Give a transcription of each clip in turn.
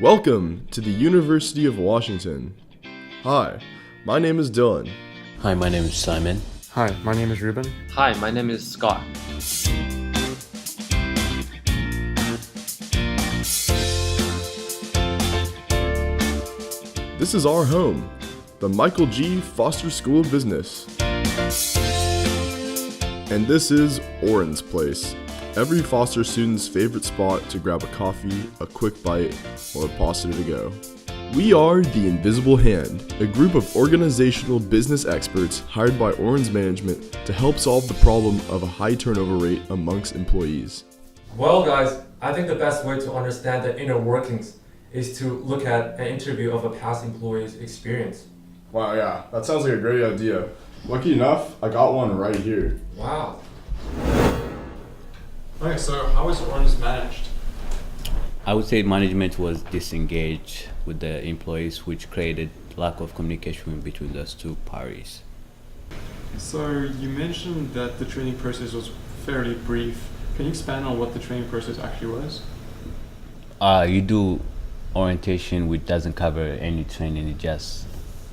Welcome to the University of Washington. Hi, my name is Dylan. Hi, my name is Simon. Hi, my name is Ruben. Hi, my name is Scott. This is our home, the Michael G. Foster School of Business. And this is Oren's Place, every Foster student's favorite spot to grab a coffee, a quick bite, or a pasta to go. We are the Invisible Hand, a group of organizational business experts hired by Oren's management to help solve the problem of a high turnover rate amongst employees. Well, guys, I think the best way to understand the inner workings is to look at an interview of a past employee's experience. Wow, yeah, that sounds like a great idea. Lucky enough, I got one right here. Wow. Okay, so how is Orange managed? I would say management was disengaged with the employees, which created lack of communication between those two parties. So you mentioned that the training process was fairly brief. Can you expand on what the training process actually was? You do orientation, which doesn't cover any training. You just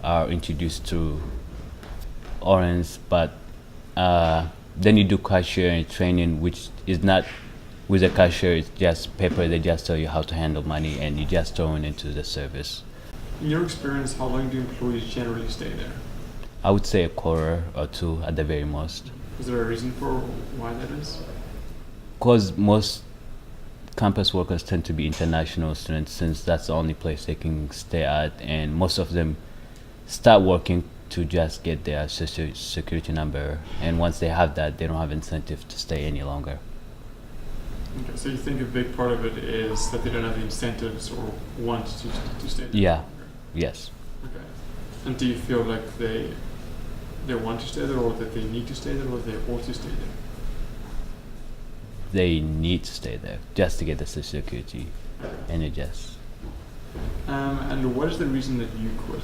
are introduced to Orange, but then you do cashier training, which is not with a cashier. It's just paper. They just tell you how to handle money, and you just throw it into the service. In your experience, how long do employees generally stay there? I would say a quarter or two at the very most. Is there a reason for why that is? Because most campus workers tend to be international students, since that's the only place they can stay at, and most of them start working to just get their social security number, and once they have that, they don't have incentive to stay any longer. Okay, so you think a big part of it is that they don't have the incentives or want to stay there? Yeah, yes. Okay. And do you feel like they want to stay there, or that they need to stay there, or they ought to stay there? They need to stay there just to get the social security, and it just. And what is the reason that you quit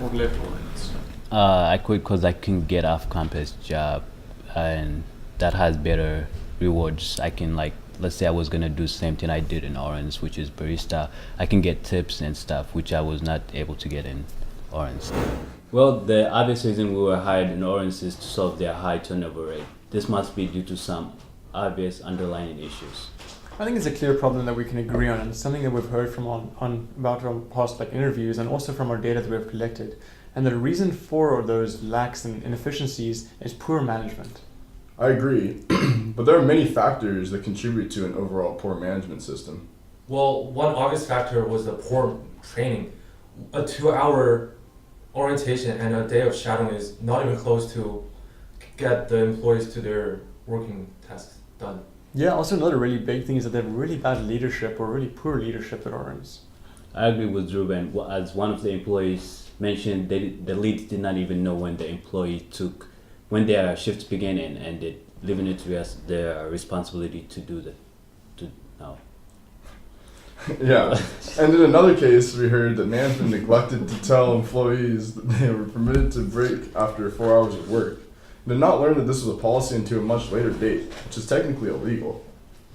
or left Orange? I quit because I couldn't get off-campus job, and that has better rewards. I can, like, let's say I was gonna do the same thing I did in Orange, which is barista. I can get tips and stuff, which I was not able to get in Orange. Well, the obvious reason we were hired in Orange is to solve their high turnover rate. This must be due to some obvious underlying issues. I think it's a clear problem that we can agree on, and something that we've heard from about our past interviews, and also from our data that we've collected. And the reason for those lacks and inefficiencies is poor management. I agree, but there are many factors that contribute to an overall poor management system. Well, one obvious factor was the poor training. A 2-hour orientation and a day of shadowing is not even close to get the employees to their working tasks done. Yeah, also another really big thing is that they have really bad leadership, or really poor leadership at Orange. I agree with Ruben. As one of the employees mentioned, the leads did not even know when their shifts began and ended, leaving it to us their responsibility to do that. Yeah, and in another case, we heard that management neglected to tell employees that they were permitted to break after 4 hours of work. They did not learn that this was a policy until a much later date, which is technically illegal.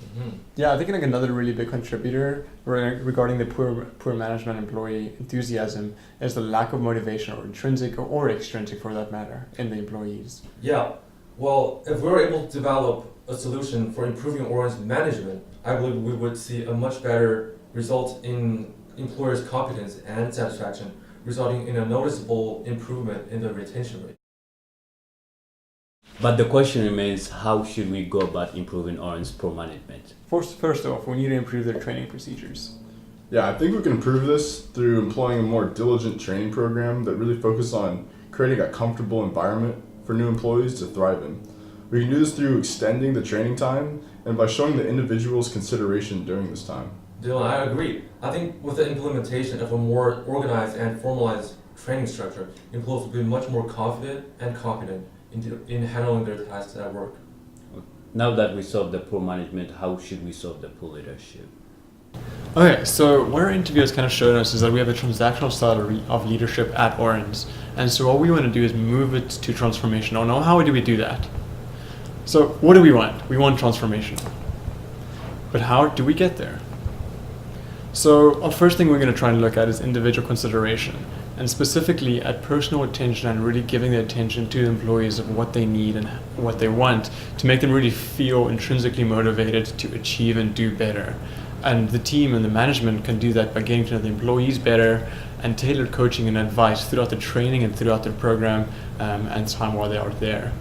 Mm-hmm. Yeah, I think like another really big contributor regarding the poor management employee enthusiasm is the lack of motivation, or intrinsic or extrinsic for that matter, in the employees. Yeah, well, if we were able to develop a solution for improving Orange management, I believe we would see a much better result in employers' competence and satisfaction, resulting in a noticeable improvement in the retention rate. But the question remains, how should we go about improving Orange poor management? First off, we need to improve their training procedures. Yeah, I think we can improve this through employing a more diligent training program that really focuses on creating a comfortable environment for new employees to thrive in. We can do this through extending the training time and by showing the individual's consideration during this time. Dylan, I agree. I think with the implementation of a more organized and formalized training structure, employees will be much more confident and competent in handling their tasks at work. Now that we solved the poor management, how should we solve the poor leadership? Okay, so what our interview has kind of shown us is that we have a transactional style of leadership at Orange. And so what we want to do is move it to transformational. Now, how do we do that? So what do we want? We want transformation. But how do we get there? So our first thing we're going to try and look at is individual consideration, and specifically at personal attention and really giving the attention to the employees of what they need and what they want to make them really feel intrinsically motivated to achieve and do better. And the team and the management can do that by getting to know the employees better and tailored coaching and advice throughout the training and throughout the program and time while they are there.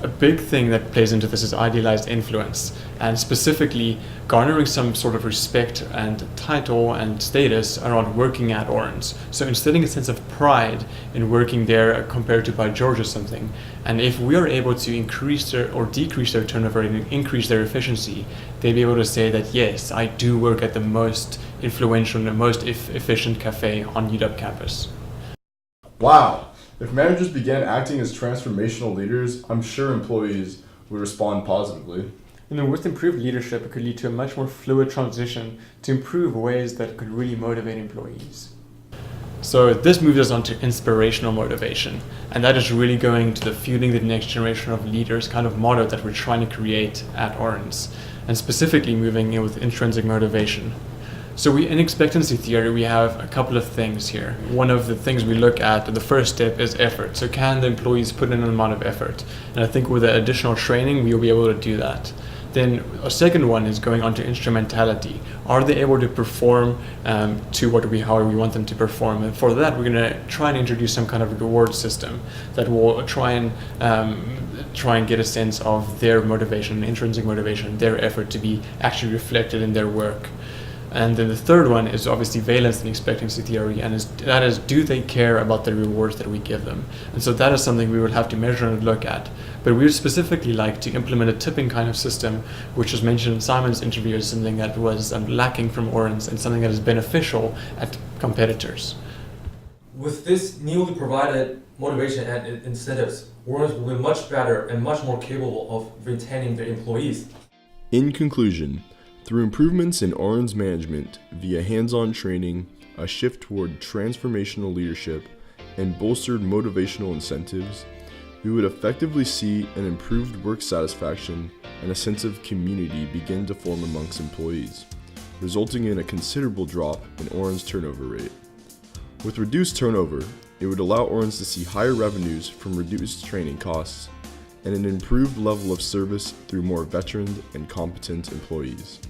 A big thing that plays into this is idealized influence, and specifically garnering some sort of respect and title and status around working at Orange. So instilling a sense of pride in working there compared to by George or something. And if we are able to increase their or decrease their turnover and increase their efficiency, they'll be able to say that yes, I do work at the most influential and the most efficient cafe on UW campus. Wow! If managers began acting as transformational leaders, I'm sure employees would respond positively. And then with improved leadership, it could lead to a much more fluid transition to improve ways that could really motivate employees. So this moves us on to inspirational motivation, and that is really going to the fueling the next generation of leaders kind of motto that we're trying to create at Orange, and specifically moving in with intrinsic motivation. So in expectancy theory, we have a couple of things here. One of the things we look at, the first step, is effort. So can the employees put in an amount of effort? And I think with the additional training, we'll be able to do that. Then a second one is going on to instrumentality. Are they able to perform to how we want them to perform? And for that, we're going to try and introduce some kind of reward system that will try and get a sense of their motivation, intrinsic motivation, their effort to be actually reflected in their work. And then the third one is obviously valence and expectancy theory, and that is, do they care about the rewards that we give them? And so that is something we will have to measure and look at. But we would specifically like to implement a tipping kind of system, which was mentioned in Simon's interview as something that was lacking from Orange and something that is beneficial at competitors. With this newly provided motivation and incentives, Orange will be much better and much more capable of retaining their employees. In conclusion, through improvements in Orange management via hands-on training, a shift toward transformational leadership, and bolstered motivational incentives, we would effectively see an improved work satisfaction and a sense of community begin to form amongst employees, resulting in a considerable drop in Orange turnover rate. With reduced turnover, it would allow Orange to see higher revenues from reduced training costs and an improved level of service through more veteran and competent employees.